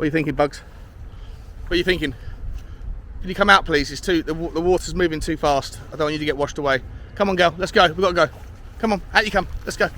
What are you thinking, Bugs? What are you thinking? Can you come out, please? It's the water's moving too fast. I don't want you to get washed away. Come on, girl. Let's go. We've got to go. Come on. Out you come. Let's go.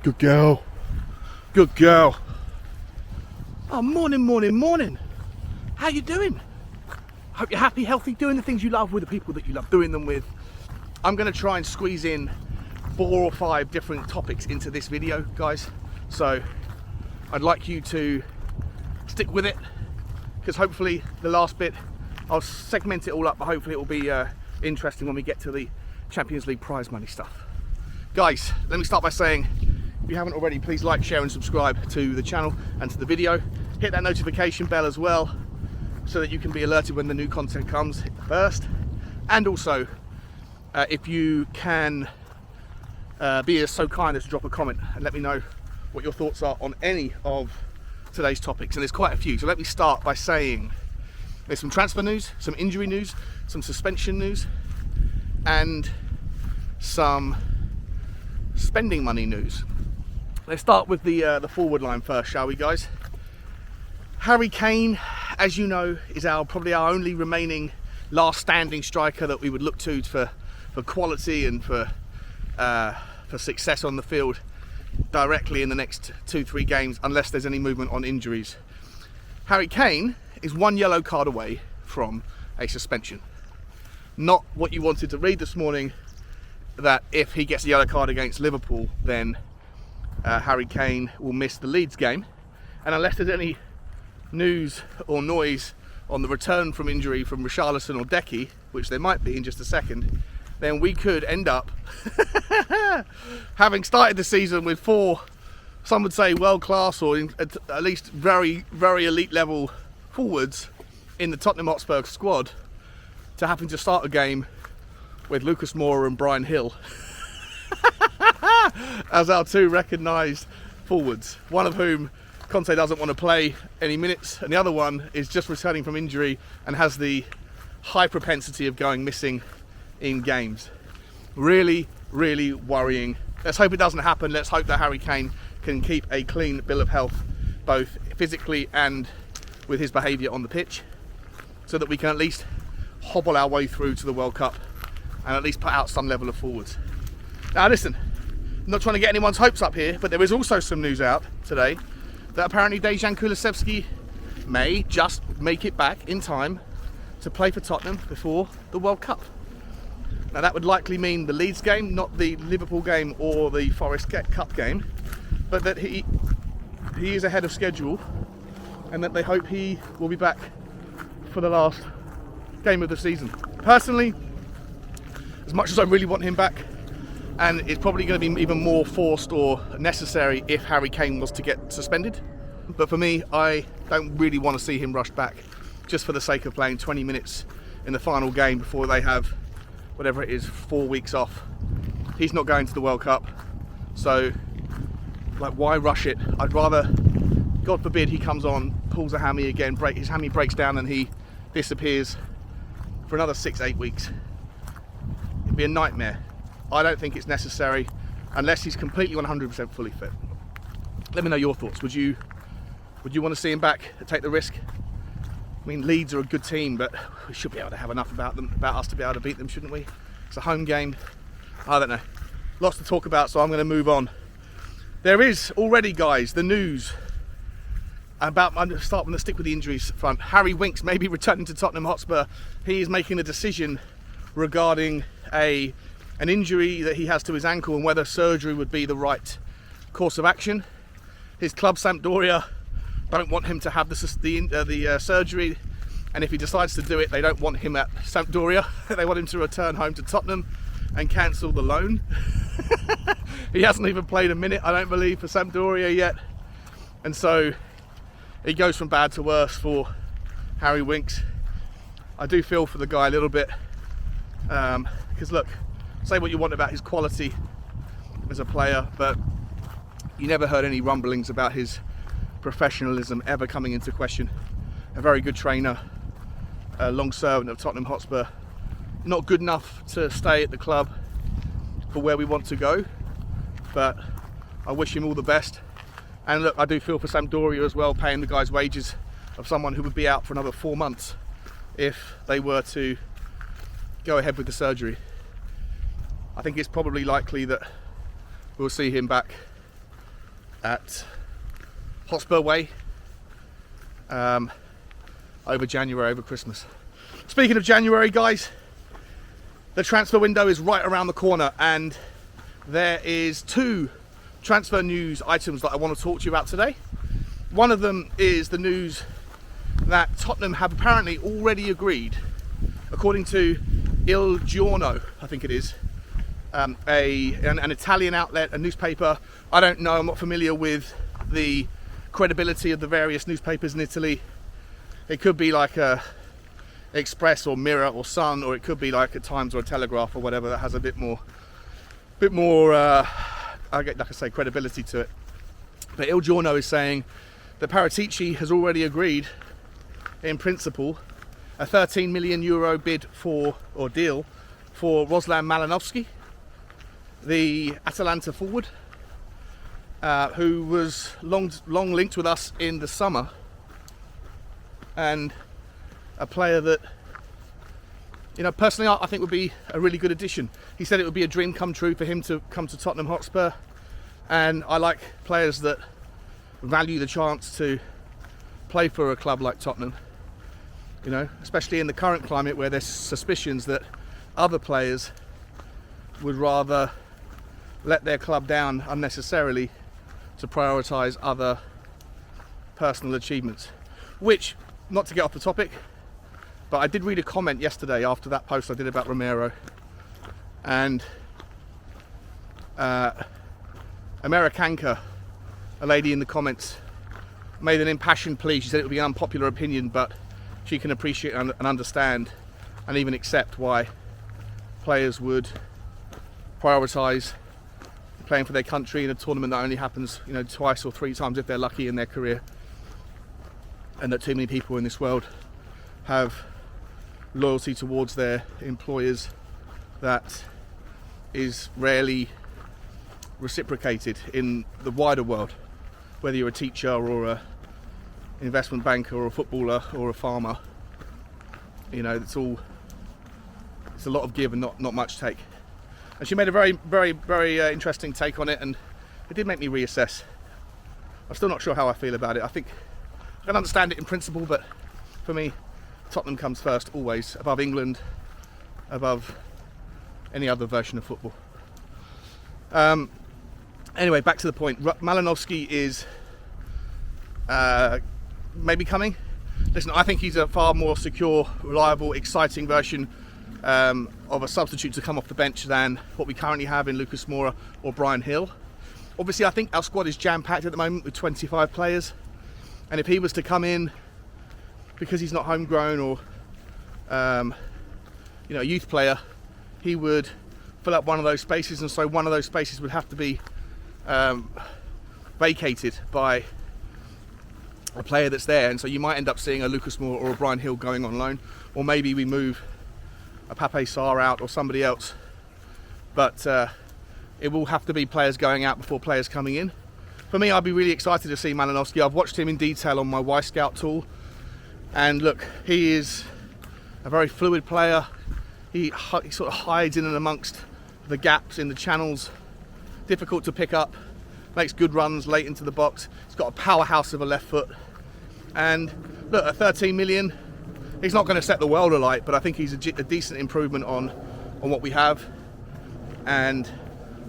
Good girl. Good girl. Oh, morning, morning, morning. How you doing? Hope you're happy, healthy, doing the things you love with the people that you love doing them with. I'm going to try and squeeze in 4 or 5 different topics into this video, guys. So I'd like you to stick with it, because hopefully the last bit, I'll segment it all up, but hopefully it will be interesting when we get to the Champions League prize money stuff. Guys, let me start by saying, if you haven't already, please like, share and subscribe to the channel and to the video. Hit that notification bell as well, so that you can be alerted when the new content comes. Hit the first. And also, if you can be so kind as to drop a comment and let me know what your thoughts are on any of today's topics. And there's quite a few. So let me start by saying there's some transfer news, some injury news, some suspension news, and some spending money news. Let's start with the forward line first, shall we, guys? Harry Kane, as you know, is probably our only remaining last standing striker that we would look to for quality and for success on the field directly in the next 2-3 games, unless there's any movement on injuries. Harry Kane is 1 yellow card away from a suspension. Not what you wanted to read this morning, that if he gets a yellow card against Liverpool, then Harry Kane will miss the Leeds game. And unless there's any news or noise on the return from injury from RUSLAN or Decky, which there might be in just a second, then we could end up having started the season with 4, some would say world-class or at least very, very elite level forwards in the Tottenham Hotspur squad, to having to start a game with Lucas Moura and Brian Hill as our 2 recognised forwards, one of whom Conte doesn't want to play any minutes, and the other one is just returning from injury and has the high propensity of going missing in games. Really, really worrying. Let's hope it doesn't happen. Let's hope that Harry Kane can keep a clean bill of health, both physically and with his behaviour on the pitch, so that we can at least hobble our way through to the World Cup and at least put out some level of forwards. Now listen, I'm not trying to get anyone's hopes up here, but there is also some news out today that apparently KULUSEVSKI may just make it back in time to play for Tottenham before the World Cup. Now that would likely mean the Leeds game, not the Liverpool game or the Forest Cup game, but that he is ahead of schedule, and that they hope he will be back for the last game of the season. Personally, as much as I really want him back, and it's probably going to be even more forced or necessary if Harry Kane was to get suspended. But for me, I don't really want to see him rushed back just for the sake of playing 20 minutes in the final game before they have, whatever it is, 4 weeks off. He's not going to the World Cup, so like, why rush it? I'd rather, God forbid, he comes on, pulls a hammy again, his hammy breaks down and he disappears for another 6-8 weeks. It'd be a nightmare. I don't think it's necessary unless he's completely 100% fully fit. Let me know your thoughts. Would you want to see him back and take the risk? I mean, Leeds are a good team, but we should be able to have enough about us to be able to beat them, shouldn't we? It's a home game. I don't know. Lots to talk about, so I'm going to move on. There is already, guys, the news about, I'm going to stick with the injuries front. Harry Winks may be returning to Tottenham Hotspur. He is making a decision regarding an injury that he has to his ankle and whether surgery would be the right course of action. His club, Sampdoria, don't want him to have the surgery, and if he decides to do it, they don't want him at Sampdoria. They want him to return home to Tottenham and cancel the loan. He hasn't even played a minute, I don't believe, for Sampdoria yet, and so it goes from bad to worse for Harry Winks. I do feel for the guy a little bit, because look, say what you want about his quality as a player, but you never heard any rumblings about his professionalism ever coming into question. A very good trainer, a long servant of Tottenham Hotspur. Not good enough to stay at the club for where we want to go, but I wish him all the best. And look, I do feel for Sampdoria as well, paying the guys wages of someone who would be out for another 4 months if they were to go ahead with the surgery. I think it's probably likely that we'll see him back at Hotspur Way over January, over Christmas. Speaking of January, guys, the transfer window is right around the corner, and there is 2 transfer news items that I want to talk to you about today. One of them is the news that Tottenham have apparently already agreed, according to Il Giorno, I think it is, an Italian outlet, a newspaper. I don't know, I'm not familiar with the credibility of the various newspapers in Italy. It could be like a Express or Mirror or Sun, or it could be like a Times or a Telegraph or whatever that has a bit more like I say, credibility to it. But Il Giorno is saying that Paratici has already agreed, in principle, a 13 million euro bid for, or deal, for RUSLAN Malinovskyi, the Atalanta forward, who was long linked with us in the summer, and a player that, you know, personally I think would be a really good addition. He said it would be a dream come true for him to come to Tottenham Hotspur, and I like players that value the chance to play for a club like Tottenham, you know, especially in the current climate where there's suspicions that other players would rather let their club down unnecessarily to prioritise other personal achievements. Which, not to get off the topic, but I did read a comment yesterday after that post I did about Romero, and Americanka, a lady in the comments, made an impassioned plea. She said it would be an unpopular opinion, but she can appreciate and understand and even accept why players would prioritise playing for their country in a tournament that only happens, you know, 2 or 3 times if they're lucky in their career, and that too many people in this world have loyalty towards their employers that is rarely reciprocated in the wider world, whether you're a teacher or an investment banker or a footballer or a farmer. You know, it's a lot of give and not much take. And she made a very interesting take on it, and it did make me reassess. I'm still not sure how I feel about it. I think I can understand it in principle, but for me, Tottenham comes first, always, above England, above any other version of football. Anyway, back to the point. Malinovskyi is maybe coming. Listen, I think he's a far more secure, reliable, exciting version of a substitute to come off the bench than what we currently have in Lucas Moura or Brian Hill. Obviously, I think our squad is jam-packed at the moment with 25 players, and if he was to come in because he's not homegrown or you know, a youth player, he would fill up one of those spaces, and so one of those spaces would have to be vacated by a player that's there, and so you might end up seeing a Lucas Moura or a Brian Hill going on loan, or maybe we move a Pape Sarr out or somebody else, but it will have to be players going out before players coming in. For me, I'd be really excited to see Malinovskyi. I've watched him in detail on my Y Scout tool, and look, he is a very fluid player. He sort of hides in and amongst the gaps in the channels, difficult to pick up, makes good runs late into the box. He's got a powerhouse of a left foot, and look, at 13 million, he's not going to set the world alight, but I think he's a decent improvement on what we have, and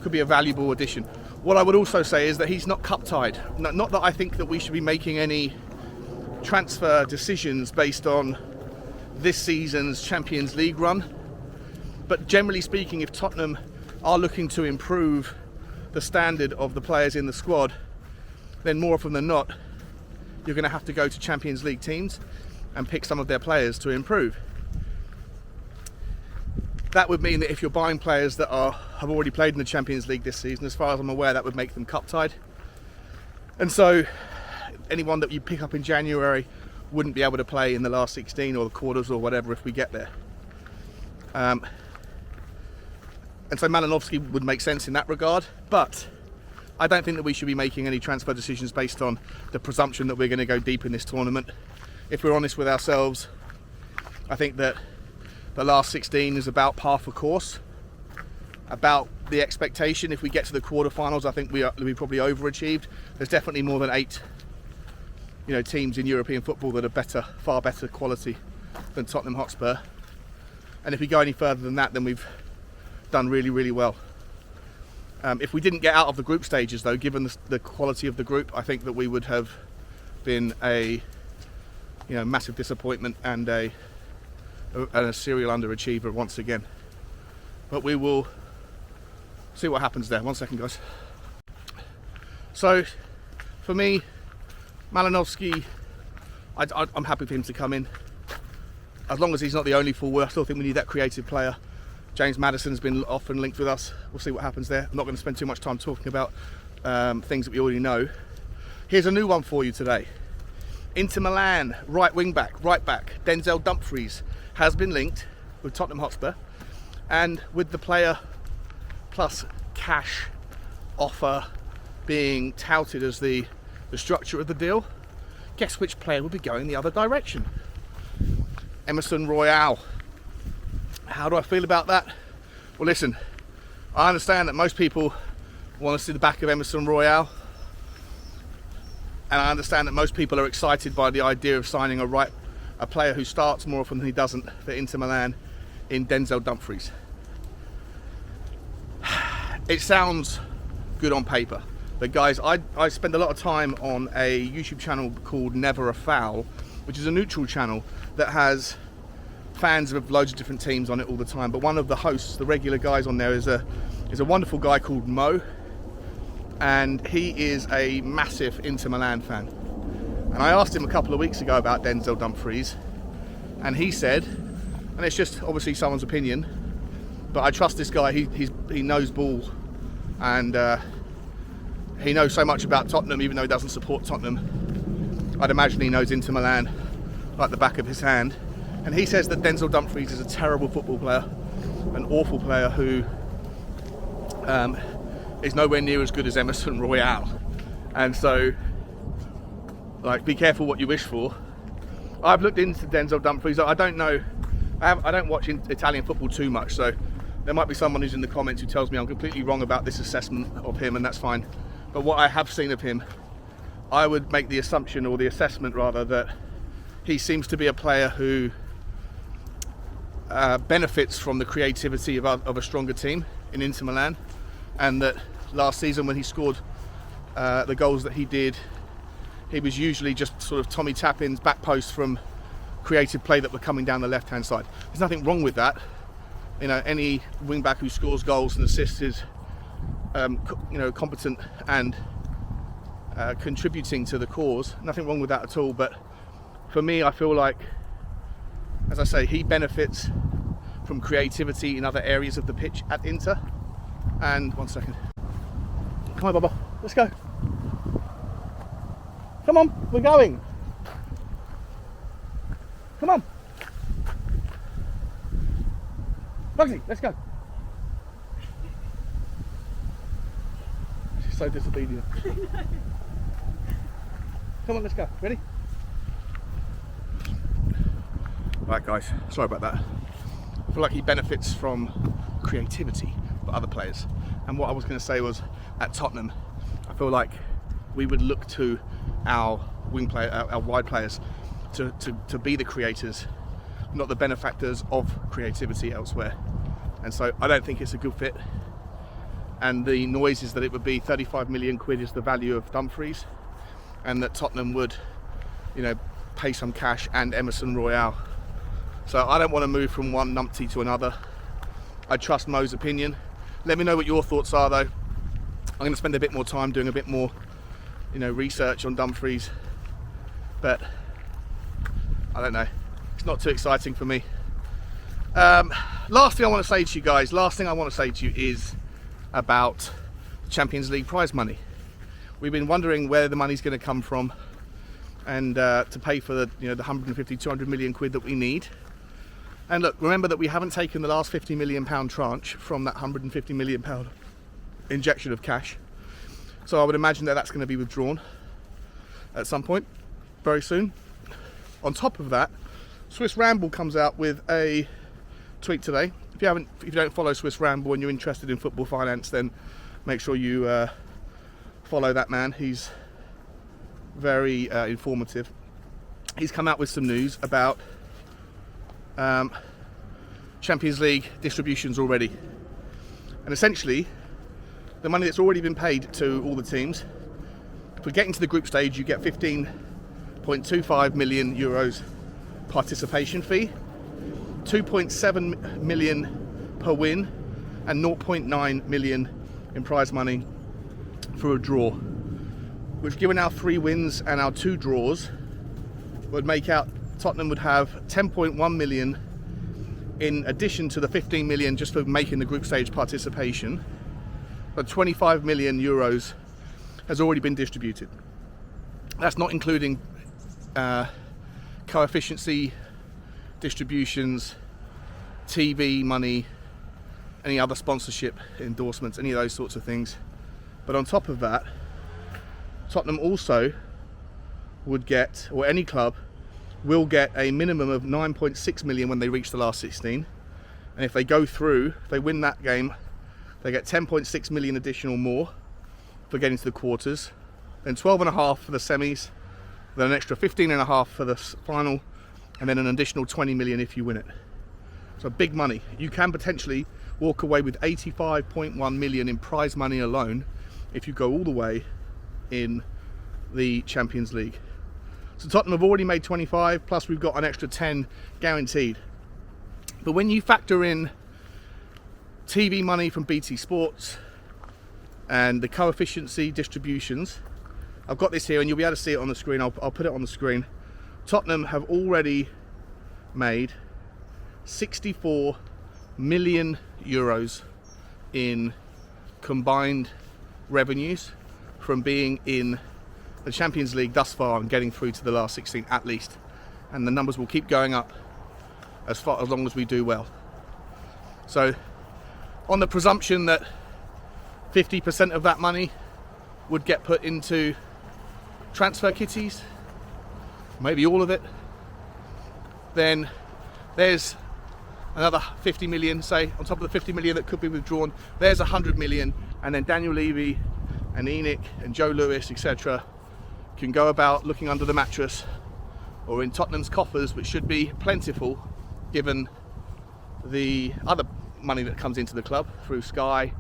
could be a valuable addition. What I would also say is that he's not cup tied. Not that I think that we should be making any transfer decisions based on this season's Champions League run, but generally speaking, if Tottenham are looking to improve the standard of the players in the squad, then more often than not, you're going to have to go to Champions League teams and pick some of their players to improve. That would mean that if you're buying players that have already played in the Champions League this season, as far as I'm aware, that would make them cup tied. And so anyone that you pick up in January wouldn't be able to play in the last 16 or the quarters or whatever if we get there. And so Malinovskyi would make sense in that regard, but I don't think that we should be making any transfer decisions based on the presumption that we're going to go deep in this tournament. If we're honest with ourselves, I think that the last 16 is about par for course. About the expectation, if we get to the quarterfinals, I think we probably overachieved. There's definitely more than 8, teams in European football that are better, far better quality than Tottenham Hotspur. And if we go any further than that, then we've done really, really well. If we didn't get out of the group stages, though, given the quality of the group, I think that we would have been a massive disappointment and a serial underachiever once again. But we will see what happens there. One second, guys. So, for me, Malinovskyi, I'm happy for him to come in. As long as he's not the only forward, I still think we need that creative player. James Maddison's been often linked with us. We'll see what happens there. I'm not going to spend too much time talking about things that we already know. Here's a new one for you today. Inter Milan, right back, DENZEL Dumfries has been linked with Tottenham Hotspur, and with the player plus cash offer being touted as the structure of the deal, guess which player will be going the other direction? Emerson Royal. How do I feel about that? Well, listen, I understand that most people want to see the back of Emerson Royal, and I understand that most people are excited by the idea of signing a player who starts more often than he doesn't for Inter Milan in DENZEL Dumfries. It sounds good on paper, but guys, I spend a lot of time on a YouTube channel called Never a Foul, which is a neutral channel that has fans of loads of different teams on it all the time. But one of the hosts, the regular guys on there, is a wonderful guy called Mo, and he is a massive Inter Milan fan. And I asked him a couple of weeks ago about DENZEL Dumfries, and he said, and it's just obviously someone's opinion, but I trust this guy. He knows ball, and he knows so much about Tottenham, even though he doesn't support Tottenham. I'd imagine he knows Inter Milan like the back of his hand. And he says that DENZEL Dumfries is a terrible football player, an awful player who is nowhere near as good as Emerson Royal. And so, be careful what you wish for. I've looked into DENZEL Dumfries. I don't know, I don't watch Italian football too much, so there might be someone who's in the comments who tells me I'm completely wrong about this assessment of him, and that's fine. But what I have seen of him, I would make the assumption, or the assessment rather, that he seems to be a player who benefits from the creativity of a stronger team in Inter Milan, and that last season when he scored the goals that he did, he was usually just sort of Tommy tap-ins, back posts from creative play that were coming down the left-hand side. There's nothing wrong with that. Any wing-back who scores goals and assists is competent and contributing to the cause. Nothing wrong with that at all. But for me, I feel like, as I say, he benefits from creativity in other areas of the pitch at Inter. And one second. Come on, Baba, let's go. Come on, we're going. Come on. Bugsy, let's go. She's so disobedient. Come on, let's go. Ready? Right, guys, sorry about that. I feel like he benefits from creativity for other players. And what I was going to say was, at Tottenham, I feel like we would look to our our wide players to be the creators, not the benefactors of creativity elsewhere. And so I don't think it's a good fit. And the noise is that it would be 35 million quid is the value of Dumfries, and that Tottenham would, pay some cash and Emerson Royal. So I don't want to move from one numpty to another. I trust Mo's opinion. Let me know what your thoughts are, though. I'm going to spend a bit more time doing a bit more, research on Dumfries. But I don't know. It's not too exciting for me. Last thing I want to say to you guys, is about Champions League prize money. We've been wondering where the money's going to come from, and to pay for the 150, 200 million quid that we need. And look, remember that we haven't taken the last £50 million tranche from that £150 million injection of cash. So I would imagine that that's going to be withdrawn at some point very soon. On top of that, Swiss Ramble comes out with a tweet today. If you don't follow Swiss Ramble and you're interested in football finance, then make sure you follow that man. He's very informative. He's come out with some news about Champions League distributions already, and essentially the money that's already been paid to all the teams. For getting to the group stage, you get 15.25 million euros participation fee, 2.7 million per win, and 0.9 million in prize money for a draw, which, given our 3 wins and our 2 draws, would make out Tottenham would have 10.1 million in addition to the 15 million just for making the group stage participation. But 25 million euros has already been distributed. That's not including coefficiency distributions, TV money, any other sponsorship endorsements, any of those sorts of things. But on top of that, Tottenham also would get, or any club will get, a minimum of 9.6 million when they reach the last 16. And if they go through, if they win that game, they get 10.6 million additional more for getting to the quarters, then 12.5 for the semis, then an extra 15.5 for the final, and then an additional 20 million if you win it. So big money. You can potentially walk away with 85.1 million in prize money alone if you go all the way in the Champions League. So Tottenham have already made 25, plus we've got an extra 10 guaranteed. But when you factor in TV money from BT Sports and the coefficiency distributions, I've got this here and you'll be able to see it on the screen. I'll put it on the screen. Tottenham have already made 64 million euros in combined revenues from being in the Champions League thus far and getting through to the last 16 at least, and the numbers will keep going up as long as we do well. So on the presumption that 50% of that money would get put into transfer kitties, maybe all of it, then there's another 50 million, say, on top of the 50 million that could be withdrawn. There's 100 million, and then Daniel Levy and Enoch and Joe Lewis, etc., can go about looking under the mattress or in Tottenham's coffers, which should be plentiful given the other money that comes into the club through Sky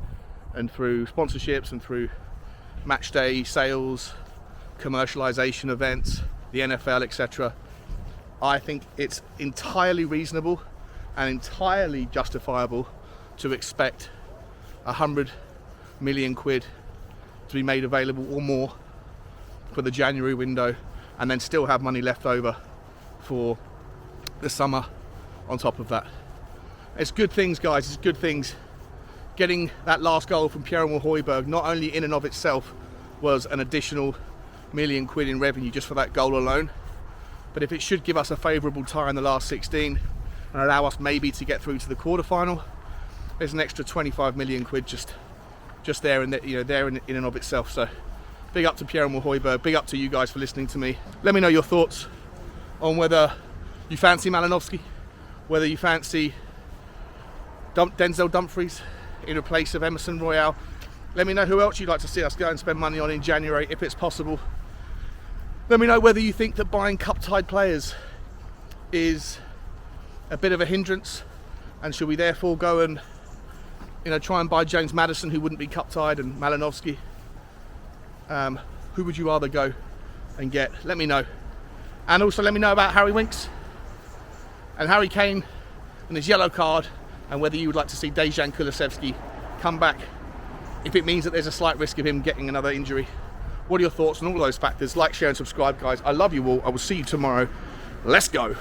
and through sponsorships and through match day sales, commercialization events, the NFL, etc. I think it's entirely reasonable and entirely justifiable to expect 100 million quid to be made available or more for the January window, and then still have money left over for the summer on top of that. It's good things, guys, it's good things. Getting that last goal from Pierre-Emile Højbjerg, not only in and of itself was an additional million quid in revenue just for that goal alone, but if it should give us a favourable tie in the last 16 and allow us maybe to get through to the quarter-final, there's an extra 25 million quid just there and there in and of itself. So big up to Pierre-Emile Højbjerg, big up to you guys for listening to me. Let me know your thoughts on whether you fancy Malinovskyi, whether you fancy Denzel Dumfries in place of Emerson Royale. Let me know who else you'd like to see us go and spend money on in January if it's possible. Let me know whether you think that buying cup-tied players is a bit of a hindrance, and should we therefore go and try and buy James Maddison, who wouldn't be cup-tied, and Malinovskyi. Who would you rather go and get? Let me know. And also let me know about Harry Winks and Harry Kane and his yellow card, and whether you would like to see Dejan KULUSEVSKI come back if it means that there's a slight risk of him getting another injury. What are your thoughts on all those factors? Like, share and subscribe, guys. I love you all. I will see you tomorrow. Let's go.